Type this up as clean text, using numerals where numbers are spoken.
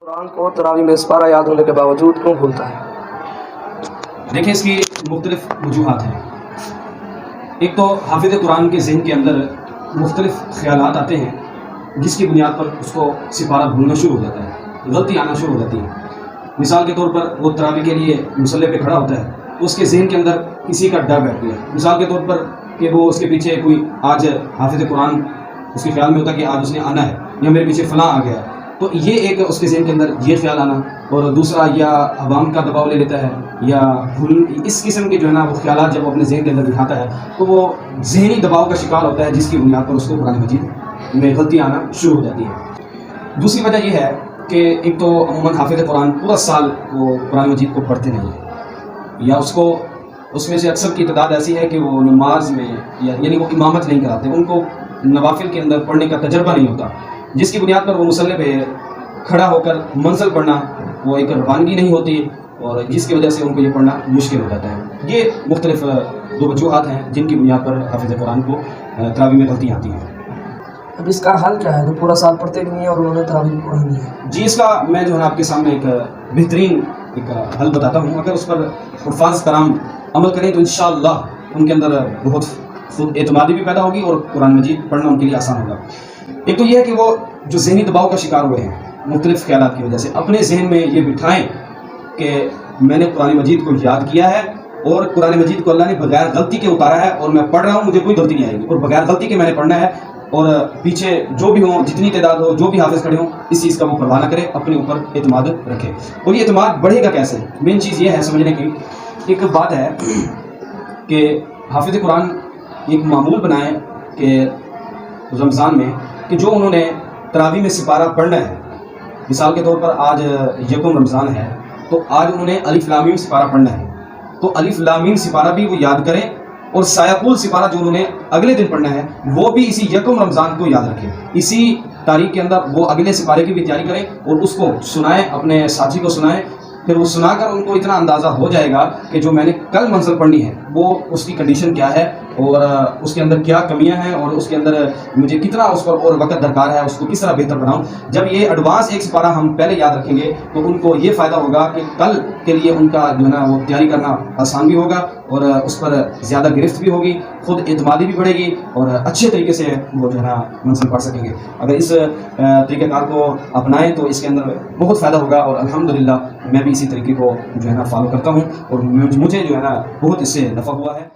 قرآن کو تراویح میں سپارہ یاد ہونے کے باوجود کیوں بھولتا ہے؟ دیکھیں اس کی مختلف وجوہات ہیں۔ ایک تو حافظ قرآن کے ذہن کے اندر مختلف خیالات آتے ہیں جس کی بنیاد پر اس کو سپارہ بھولنا شروع ہو جاتا ہے، غلطی آنا شروع ہو جاتی ہے۔ مثال کے طور پر وہ تراویح کے لیے مصلی پہ کھڑا ہوتا ہے تو اس کے ذہن کے اندر کسی کا ڈر بیٹھ گیا، مثال کے طور پر کہ وہ اس کے پیچھے کوئی آج حافظ قرآن اس کے خیال میں ہوتا ہے کہ آج اس نے آنا ہے یا میرے پیچھے فلاں آ گیا، تو یہ ایک اس کے ذہن کے اندر یہ خیال آنا، اور دوسرا یا عوام کا دباؤ لے لیتا ہے یا اس قسم کے جو ہے نا وہ خیالات جب وہ اپنے ذہن کے اندر بٹھاتا ہے تو وہ ذہنی دباؤ کا شکار ہوتا ہے جس کی بنیاد پر اس کو قرآن مجید میں غلطی آنا شروع ہو جاتی ہے۔ دوسری وجہ یہ ہے کہ ایک تو عموماً حافظ قرآن پورا سال وہ قرآن مجید کو پڑھتے نہیں ہیں، یا اس میں سے اکثر کی تعداد ایسی ہے کہ وہ نماز میں یعنی وہ امامت نہیں کراتے، ان کو نوافل کے اندر پڑھنے کا تجربہ نہیں ہوتا، جس کی بنیاد پر وہ مصلی پہ کھڑا ہو کر منزل پڑھنا وہ ایک روانگی نہیں ہوتی، اور جس کی وجہ سے ان کو یہ پڑھنا مشکل ہو جاتا ہے۔ یہ مختلف دو وجوہات ہیں جن کی بنیاد پر حافظ قرآن کو تراویح میں غلطیاں آتی ہیں۔ اب اس کا حل کیا ہے جو پورا سال پڑھتے بھی نہیں ہیں اور انہوں نے تراویح پڑھنی ہے؟ جی اس کا میں جو ہے نا آپ کے سامنے ایک بہترین ایک حل بتاتا ہوں۔ اگر اس پر حفاظ کرام عمل کریں تو انشاءاللہ ان کے اندر بہت خود اعتمادی بھی پیدا ہوگی اور قرآن مجید پڑھنا ان کے لیے آسان ہوگا۔ ایک تو یہ ہے کہ وہ جو ذہنی دباؤ کا شکار ہوئے ہیں مختلف خیالات کی وجہ سے، اپنے ذہن میں یہ بٹھائیں کہ میں نے قرآن مجید کو یاد کیا ہے اور قرآن مجید کو اللہ نے بغیر غلطی کے اتارا ہے اور میں پڑھ رہا ہوں، مجھے کوئی غلطی نہیں آئے گی اور بغیر غلطی کے میں نے پڑھنا ہے، اور پیچھے جو بھی ہوں جتنی تعداد ہو جو بھی حافظ کھڑے ہوں اس چیز کا وہ پرواہ نہ کرے، اپنے اوپر اعتماد رکھے۔ اور یہ اعتماد بڑھے گا کیسے؟ مین چیز یہ ہے سمجھنے کی، ایک بات ہے کہ حافظ قرآن ایک معمول بنائے کہ رمضان میں کہ جو انہوں نے تراویح میں سپارہ پڑھنا ہے، مثال کے طور پر آج یکم رمضان ہے تو آج انہوں نے الف لام میم سپارہ پڑھنا ہے، تو الف لام میم سپارہ بھی وہ یاد کریں، اور سایقول سپارہ جو انہوں نے اگلے دن پڑھنا ہے وہ بھی اسی یکم رمضان کو یاد رکھیں، اسی تاریخ کے اندر وہ اگلے سپارے کی بھی تیاری کریں اور اس کو سنائیں، اپنے ساتھی کو سنائیں، پھر وہ سنا کر ان کو اتنا اندازہ ہو جائے گا کہ جو میں نے کل منزل پڑھنی ہے وہ اس کی کنڈیشن کیا ہے اور اس کے اندر کیا کمیاں ہیں اور اس کے اندر مجھے کتنا اس پر اور وقت درکار ہے، اس کو کس طرح بہتر بناؤں۔ جب یہ ایڈوانس ایک سپارہ ہم پہلے یاد رکھیں گے تو ان کو یہ فائدہ ہوگا کہ کل کے لیے ان کا جو ہے نا وہ تیاری کرنا آسان بھی ہوگا اور اس پر زیادہ گرفت بھی ہوگی، خود اعتمادی بھی بڑھے گی اور اچھے طریقے سے وہ جو ہے نا منزل پڑھ سکیں گے۔ اگر اس طریقہ کار کو اپنائیں تو اس کے اندر بہت فائدہ ہوگا، اور الحمدللہ میں بھی اسی طریقے کو جو ہے نا فالو کرتا ہوں اور مجھے جو ہے نا بہت اس سے نفع ہوا ہے۔